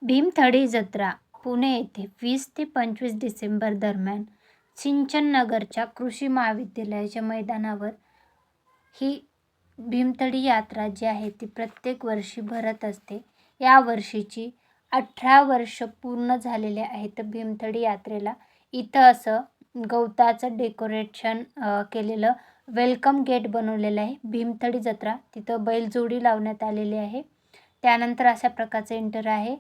भीमथडी जत्रा पुणे येथे 20 ते 25 डिसेंबर दरम्यान सिंचननगरच्या कृषी महाविद्यालयाच्या मैदानावर ही भीमथडी यात्रा जी आहे ती प्रत्येक वर्षी भरत असते. या वर्षीची 18 वर्ष पूर्ण झालेले आहेत भीमथडी यात्रेला. इथं असं गवताचं डेकोरेशन केलेलं वेलकम गेट बनवलेलं आहे. भीमथडी जत्रा तिथं बैलजोडी लावण्यात आलेली आहे. त्यानंतर अशा प्रकारचं एंटर आहे.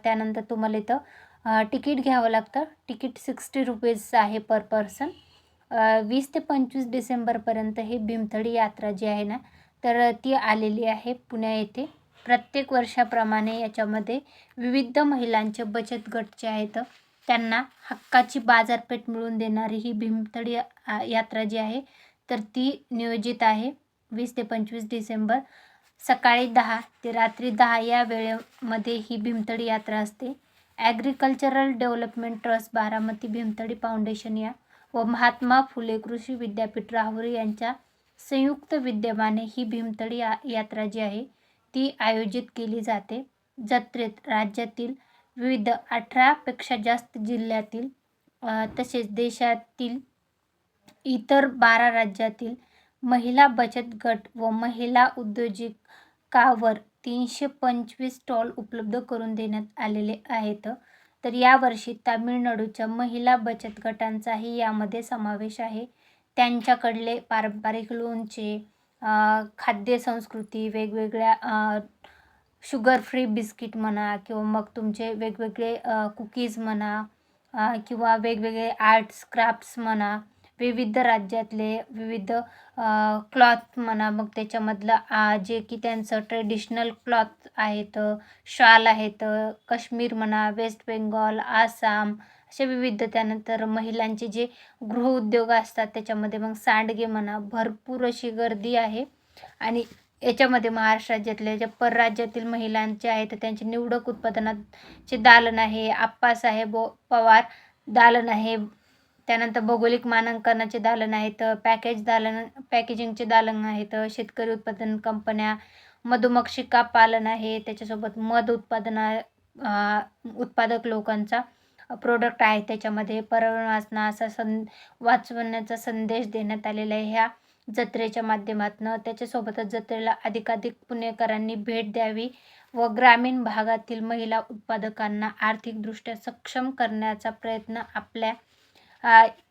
त्यानंतर तुम्हाला इथं तिकीट घ्यावं लागतं. तिकीट ₹60 आहे पर पर्सन. 20 ते 25 डिसेंबरपर्यंत ही भीमथडी यात्रा जी आहे ना, तर ती आलेली आहे पुणे येथे. प्रत्येक वर्षाप्रमाणे याच्यामध्ये विविध महिलांचे बचत गट जे आहेत त्यांना हक्काची बाजारपेठ मिळवून देणारी ही भीमथडी यात्रा जी आहे तर ती नियोजित आहे. 20 ते 25 डिसेंबर सकाळी 10 ते रात्री 10 या वेळेमध्ये ही भीमथडी यात्रा असते. Agricultural development trust Baramati Bhimthadi foundation व महात्मा फुले कृषी विद्यापीठ राहुरी यांच्या संयुक्त विद्यमाने ही भीमथडी यात्रा जी आहे ती आयोजित केली जाते. जत्रेत राज्यातील विविध 18पेक्षा जास्त जिल्ह्यातील तसेच देशातील इतर 12 राज्यातील महिला बचत गट व महिला उद्योजकावर 325 स्टॉल उपलब्ध करून देण्यात आलेले आहेत. तर यावर्षी तामिळनाडूच्या महिला बचत गटांचाही यामध्ये समावेश आहे. त्यांच्याकडले पारंपरिक लोणचे, खाद्यसंस्कृती, वेगवेगळ्या शुगर फ्री बिस्किट म्हणा किंवा मग तुमचे वेगवेगळे कुकीज म्हणा किंवा वेगवेगळे आर्ट्स क्राफ्ट्स म्हणा, विविध राज्यातले विविध क्लॉथ म्हणा, मग त्याच्यामधलं जे की त्यांचं ट्रेडिशनल क्लॉथ आहेत, शाल आहेत, काश्मीर म्हणा, वेस्ट बेंगॉल, आसाम असे विविध. त्यानंतर महिलांचे जे गृहउद्योग असतात त्याच्यामध्ये मग सांडगे म्हणा, भरपूर अशी गर्दी आहे. आणि याच्यामध्ये महाराष्ट्र राज्यातल्या ज्या परराज्यातील महिलांचे आहेत त्यांचे निवडक उत्पादनाचे दालन आहे, आप्पासाहेब पवार दालन आहे. त्यानंतर भौगोलिक मानांकनाचे दालन आहेत, पॅकेजिंगचे दालन आहेत, शेतकरी उत्पादन कंपन्या, मधुमक्षिका पालन आहे, त्याच्यासोबत मध उत्पादक लोकांचा प्रोडक्ट आहे. त्याच्यामध्ये पर्यावरण वाचवण्याचा संदेश देण्यात आलेला आहे ह्या जत्रेच्या माध्यमातून. त्याच्यासोबतच जत्रेला अधिकाधिक पुणेकरांनी भेट द्यावी व ग्रामीण भागातील महिला उत्पादकांना आर्थिकदृष्ट्या सक्षम करण्याचा प्रयत्न आपल्या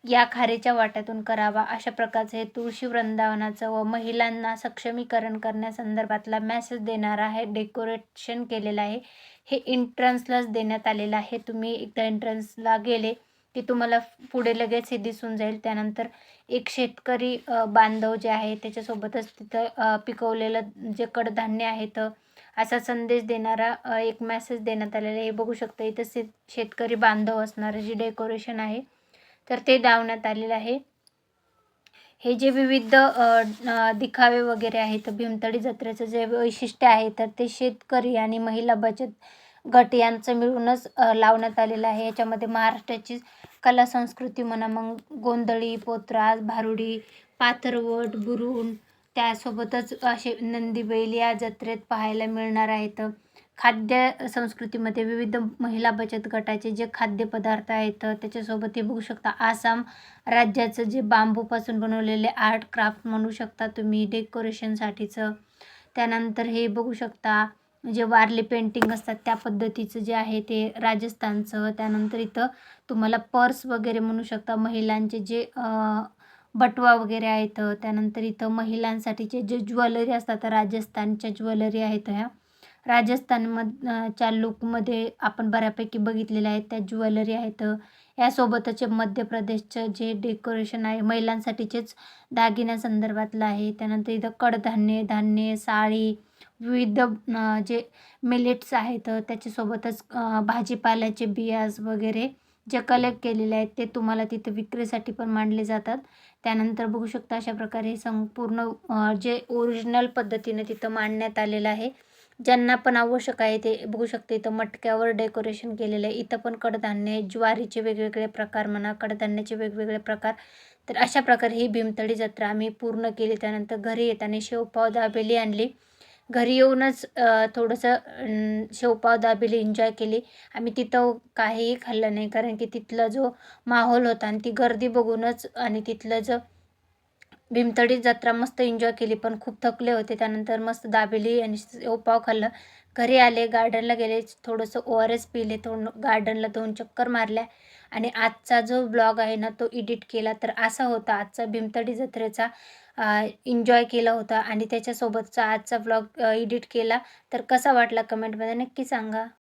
या खारीच्या वाट्यातून करावा, अशा प्रकारचे हे तुळशी वृंदावनाचं व महिलांना सक्षमीकरण करण्यासंदर्भातला मेसेज देणारा हे डेकोरेशन केलेलं आहे. हे एंट्रन्सलाच देण्यात आलेलं आहे. तुम्ही एकदा एंट्रन्सला गेले की तुम्हाला पुढे लगेच हे दिसून जाईल. त्यानंतर एक शेतकरी बांधव जे आहे त्याच्यासोबतच तिथं पिकवलेलं जे कडधान्य आहेत असा संदेश देणारा एक मेसेज देण्यात आलेला आहे. हे बघू शकता इथं शेतकरी बांधव असणारं जे डेकोरेशन आहे तर ते लावण्यात आलेलं आहे. हे जे विविध दिखावे वगैरे आहेत भीमथडी जत्रेचं जे वैशिष्ट्य आहे तर ते शेतकरी आणि महिला बचत गट यांचं मिळूनच लावण्यात आलेलं आहे. याच्यामध्ये महाराष्ट्राची कला संस्कृती म्हणा, मग गोंधळी, पोतराज, भारुडी, पाथरवट, बुरुण, त्यासोबतच असे नंदी बैल या जत्रेत पाहायला मिळणार आहेत. खाद्य संस्कृतीमध्ये विविध महिला बचत गटाचे जे खाद्यपदार्थ आहेत त्याच्यासोबत हे बघू शकता आसाम राज्याचं जे बांबूपासून बनवलेले आर्ट क्राफ्ट म्हणू शकता तुम्ही डेकोरेशनसाठीचं. त्यानंतर हे बघू शकता जे वारली पेंटिंग असतात त्या पद्धतीचं जे आहे ते राजस्थानचं. त्यानंतर इथं तुम्हाला पर्स वगैरे म्हणू शकता महिलांचे जे बटवा वगैरे आहेत. त्यानंतर इथं महिलांसाठीचे जे ज्वेलरी असतात राजस्थानच्या ज्वेलरी आहेत ह्या राजस्थानच्या लुकमध्ये आपण बऱ्यापैकी बघितलेल्या आहेत त्या ज्वेलरी आहेत. यासोबतच मध्य प्रदेशचं जे डेकोरेशन आहे महिलांसाठीचेच दागिन्यासंदर्भातलं आहे. त्यानंतर इथं कडधान्य, धान्य, साडी, विविध जे मिलेट्स आहेत त्याच्यासोबतच भाजीपाल्याचे बियाज वगैरे जे कलेक्ट केलेले आहेत ते तुम्हाला तिथं विक्रीसाठी पण मांडले जातात. त्यानंतर बघू शकता अशा प्रकारे संपूर्ण जे ओरिजिनल पद्धतीने तिथं मांडण्यात आलेलं आहे. ज्यांना पण आवश्यक आहे ते बघू शकते. इथं मटक्यावर डेकोरेशन केलेलं आहे. इथं पण कडधान्य, ज्वारीचे वेगवेगळे प्रकार म्हणा, कडधान्याचे वेगवेगळे प्रकार. तर अशा प्रकारे ही भीमथडी जत्रा आम्ही पूर्ण केली. त्यानंतर घरी येताना शेवपाव दाबेली आणली. घरी येऊनच थोडंसं शेवपाव दाबेली एन्जॉय केली. आम्ही तिथं काहीही खाल्लं नाही, कारण की तिथला जो माहोल होता आणि ती गर्दी बघूनच आणि तिथलं भीमथडी जत्रा मस्त एन्जॉय केली, पण खूप थकले होते. त्यानंतर मस्त दाबेली आणि शेवपाव खाल्लं. घरी आले, गार्डनला गेले, थोडंसं ORS पिले, गार्डनला 2 चक्कर मारल्या आणि आजचा जो ब्लॉग आहे ना, तो एडिट केला. तर असा होता आजचा भीमथडी जत्रेचा एन्जॉय केला होता आणि त्याच्यासोबतचा आजचा ब्लॉग एडिट केला. तर कसा वाटला कमेंटमध्ये नक्की सांगा.